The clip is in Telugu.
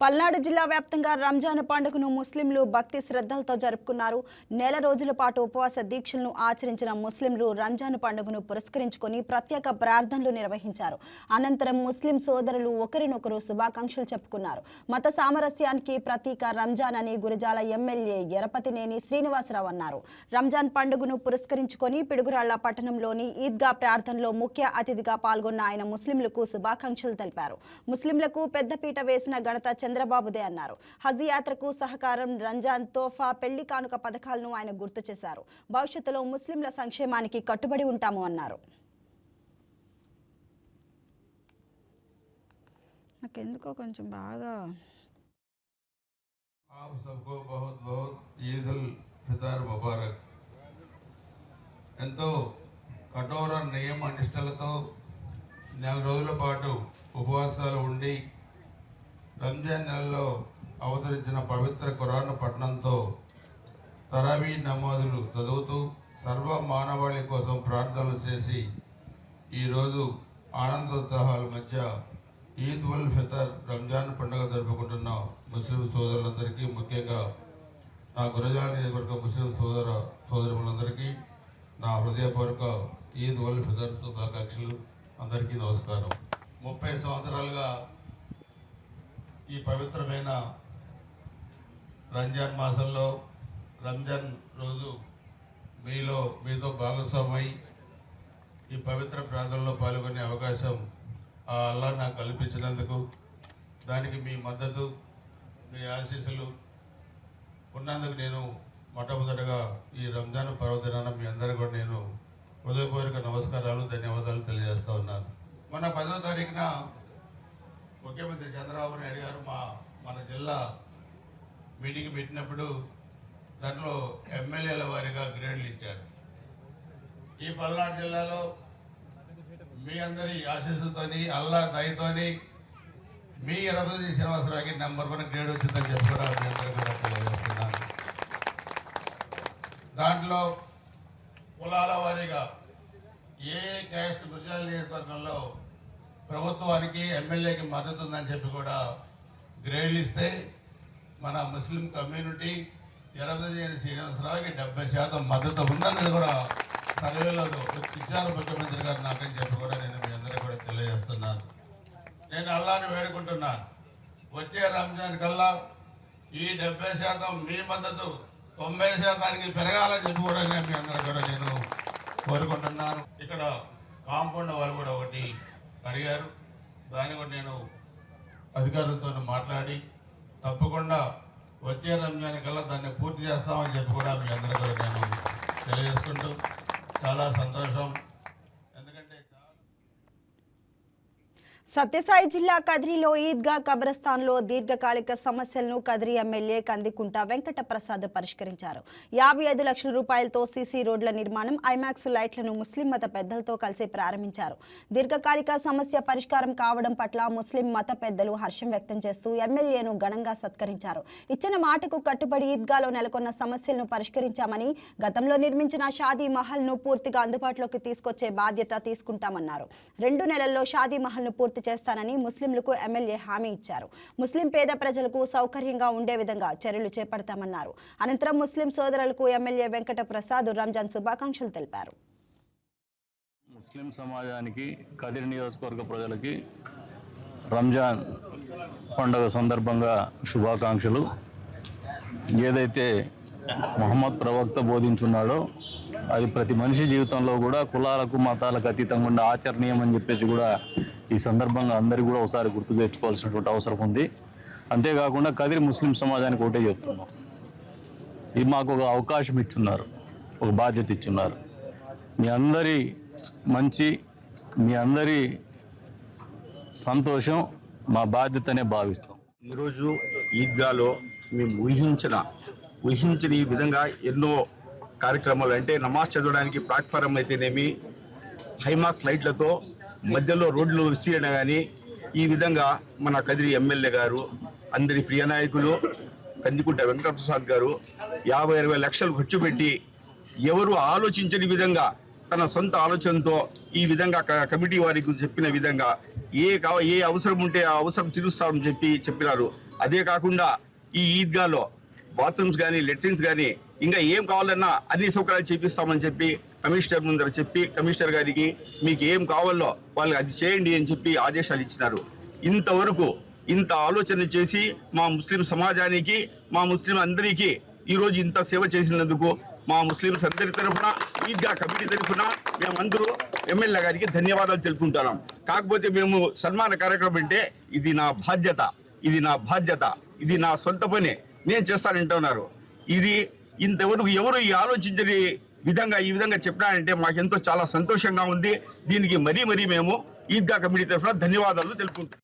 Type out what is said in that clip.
పల్నాడు జిల్లా వ్యాప్తంగా రంజాన్ పండుగను ముస్లింలు భక్తి శ్రద్ధలతో జరుపుకున్నారు. నెల రోజుల పాటు ఉపవాస దీక్షలను ఆచరించిన ముస్లింలు రంజాన్ పండుగను పురస్కరించుకొని ప్రత్యేక ప్రార్థనలు నిర్వహించారు. అనంతరం ముస్లిం సోదరులు ఒకరినొకరు శుభాకాంక్షలు చెప్పుకున్నారు. మత సామరస్యానికి ప్రతీక రంజాన్ అని గురజాల ఎమ్మెల్యే ఎరపతినేని శ్రీనివాసరావు అన్నారు. రంజాన్ పండుగను పురస్కరించుకొని పిడుగురాళ్ల పట్టణంలోని ఈద్గా ప్రార్థనలో ముఖ్య అతిథిగా పాల్గొన్న ఆయన ముస్లింలకు శుభాకాంక్షలు తెలిపారు. ముస్లింలకు పెద్దపీట వేసిన ఘనత చంద్రబాబుదే అన్నారు. హజ్ యాత్రకు సహకారం, రంజాన్ తోఫా, పెళ్లి కానుక పథకాలను ఆయన గుర్తు చేశారు. భవిష్యత్తులో ముస్లింల సంక్షేమానికి కట్టుబడి ఉంటాము అన్నారు. నాకెందుకో కొంచెం బాగా आप सबको बहुत बहुत ईद उल फितर मुबारक। ఎంతో కఠోర నియమ నిష్టలతో నెల రోజుల పాటు ఉపవాసాలు ఉండి రంజాన్ నెలలో అవతరించిన పవిత్ర ఖురాన్ పఠనంతో తరావీ నమాజులు చదువుతూ సర్వ మానవాళి కోసం ప్రార్థనలు చేసి ఈరోజు ఆనందోత్సాహాల మధ్య ఈద్ ఉల్ ఫితర్ రంజాన్ పండుగ జరుపుకుంటున్న ముస్లిం సోదరులందరికీ, ముఖ్యంగా నా గురజాల నియోజకవర్గ ముస్లిం సోదరులందరికీ నా హృదయపూర్వక ఈద్ ఉల్ ఫితర్ శుభాకాంక్షలు. అందరికీ నమస్కారం. 30 సంవత్సరాలుగా ఈ పవిత్రమైన రంజాన్ మాసంలో రంజాన్ రోజు మీతో భాగస్వామై ఈ పవిత్ర ప్రార్థనలో పాల్గొనే అవకాశం ఆ అల్లా నాకు కల్పించినందుకు, దానికి మీ మద్దతు, మీ ఆశీస్సులు ఉన్నందుకు నేను మొట్టమొదటగా ఈ రంజాన్ పర్వదినాన మీ అందరూ కూడా నేను హృదయపూర్వక నమస్కారాలు, ధన్యవాదాలు తెలియజేస్తూ ఉన్నాను. మొన్న 10వ తారీఖున ముఖ్యమంత్రి చంద్రబాబు నాయుడు గారు మన జిల్లా మీటింగ్ పెట్టినప్పుడు దాంట్లో ఎమ్మెల్యేల వారీగా గ్రేడ్లు ఇచ్చారు. ఈ పల్నాడు జిల్లాలో మీ అందరి ఆశీస్సులతోని, అల్లా దయతోని మీ ఎరపతి శ్రీనివాసరావుకి నెంబర్ 1 గ్రేడ్ వచ్చిందని చెప్పి కూడా మీ అందరూ కూడా తెలియజేస్తున్నాను. దాంట్లో కులాల వారీగా ఏ క్యాస్ట్ గుజరాత్ నియోజకవర్గంలో ప్రభుత్వానికి, ఎమ్మెల్యేకి మద్దతు ఉందని చెప్పి కూడా గ్రేడ్లు ఇస్తే మన ముస్లిం కమ్యూనిటీ ఎరపతి శ్రీనివాసరావుకి 70% మద్దతు ఉందని కూడా సర్వేలో ఇచ్చారు ముఖ్యమంత్రి గారు నాకని చెప్పి కూడా నేను మీ అందరూ కూడా తెలియజేస్తున్నాను. నేను అల్లాని వేడుకుంటున్నాను, వచ్చే రంజాన్ కల్లా ఈ 70% మీ మద్దతు 90%కి పెరగాలని చెప్పి కూడా నేను మీ అందరూ కూడా నేను కోరుకుంటున్నాను. ఇక్కడ కాంపౌండ్ వాళ్ళు కూడా ఒకటి అడిగారు, దాన్ని కూడా నేను అధికారులతో మాట్లాడి తప్పకుండా వచ్చే రంజాన్ కల్లా దాన్ని పూర్తి చేస్తామని చెప్పి కూడా మీ అందరూ కూడా నేను తెలియజేసుకుంటూ చాలా సంతోషం. సత్యసాయి జిల్లా కదిరిలో ఈద్గా కబ్రస్థాన్లో దీర్ఘకాలిక సమస్యలను కదిరి ఎమ్మెల్యే కందికుంట వెంకట ప్రసాద్ పరిష్కరించారు. 55 లక్షల రూపాయలతో సీసీ రోడ్ల నిర్మాణం, ఐమాక్స్ లైట్లను ముస్లిం మత పెద్దలతో కలిసి ప్రారంభించారు. దీర్ఘకాలిక సమస్య పరిష్కారం కావడం పట్ల ముస్లిం మత పెద్దలు హర్షం వ్యక్తం చేస్తూ ఎమ్మెల్యేను ఘనంగా సత్కరించారు. ఇచ్చిన మాటకు కట్టుబడి ఈద్గాలో నెలకొన్న సమస్యలను పరిష్కరించామని, గతంలో నిర్మించిన షాదీ మహల్ను పూర్తిగా అందుబాటులోకి తీసుకొచ్చే బాధ్యత తీసుకుంటామన్నారు. 2 నెలల్లో షాదీ మహల్ను పూర్తి చేస్తానని ముస్లింలకు ఎమ్మెల్యే హామీ ఇచ్చారు. ముస్లిం పేద ప్రజలకు సౌకర్యంగా ఉండే విధంగా చర్యలు చేపడతామన్నారు. అనంతరం ముస్లిం సోదరులకు ఎమ్మెల్యే వెంకట ప్రసాద్ రంజాన్ శుభాకాంక్షలు తెలిపారు. ముస్లిం సమాజానికి, కదిరి నియోజకవర్గ ప్రజలకి రంజాన్ పండుగ సందర్భంగా శుభాకాంక్షలు. ఏదైతే ముహమ్మద్ ప్రవక్త బోధించున్నాడో అది ప్రతి మనిషి జీవితంలో కూడా కులాలకు, మతాలకు అతీతంగా ఉండే ఆచరణీయం అని చెప్పేసి కూడా ఈ సందర్భంగా అందరికీ కూడా ఒకసారి గుర్తు తెచ్చుకోవాల్సినటువంటి అవసరం ఉంది. అంతేకాకుండా కదిరి ముస్లిం సమాజానికి ఒకటే చెప్తున్నాం, ఇది మాకు ఒక అవకాశం ఇచ్చున్నారు, ఒక బాధ్యత ఇచ్చున్నారు. మీ అందరి మంచి, మీ అందరి సంతోషం మా బాధ్యతనే భావిస్తాం. ఈరోజు ఈద్గాలో మేము ఊహించని ఈ విధంగా ఎన్నో కార్యక్రమాలు, అంటే నమాజ్ చదవడానికి ప్లాట్ఫారం అయితేనేమి, హైమాక్స్ లైట్లతో మధ్యలో రోడ్లు విసిరిన కానీ ఈ విధంగా మన కదిరి ఎమ్మెల్యే గారు, అందరి ప్రియ నాయకులు కందికుంట వెంకటప్రసాద్ గారు 50-60 లక్షలు ఖర్చు పెట్టి ఎవరు ఆలోచించని విధంగా తన సొంత ఆలోచనతో ఈ విధంగా కమిటీ వారికి చెప్పిన విధంగా ఏ అవసరం ఉంటే ఆ అవసరం తీరుస్తామని చెప్పినారు. అదే కాకుండా ఈ ఈద్గాలో బాత్రూమ్స్ కానీ లెట్రిన్స్ కానీ ఇంకా ఏం కావాలన్నా అన్ని సౌకర్యాలు చేపిస్తామని చెప్పి కమిషనర్ ముందర చెప్పి కమిషనర్ గారికి మీకు ఏం కావాలో వాళ్ళు అది చేయండి అని చెప్పి ఆదేశాలు ఇచ్చినారు. ఇంతవరకు ఇంత ఆలోచన చేసి మా ముస్లిం సమాజానికి మా ముస్లిం అందరికీ ఈరోజు ఇంత సేవ చేసినందుకు మా ముస్లింస్ అందరి తరఫున ఈద్గా కమిటీ తరఫున మేమందరూ ఎమ్మెల్యే గారికి ధన్యవాదాలు తెలుపుకుంటున్నాం. కాకపోతే మేము సన్మాన కార్యక్రమం అంటే ఇది నా బాధ్యత, ఇది నా సొంత పని, నేను చేస్తానంటున్నారు. ఇది ఇంతవరకు ఎవరు ఈ ఆలోచించని ఈ విధంగా చెప్పినారంటే మాకెంతో చాలా సంతోషంగా ఉంది. దీనికి మరీ మేము ఈద్గా కమిటీ తరఫున ధన్యవాదాలు తెలుపుకుంటున్నాం.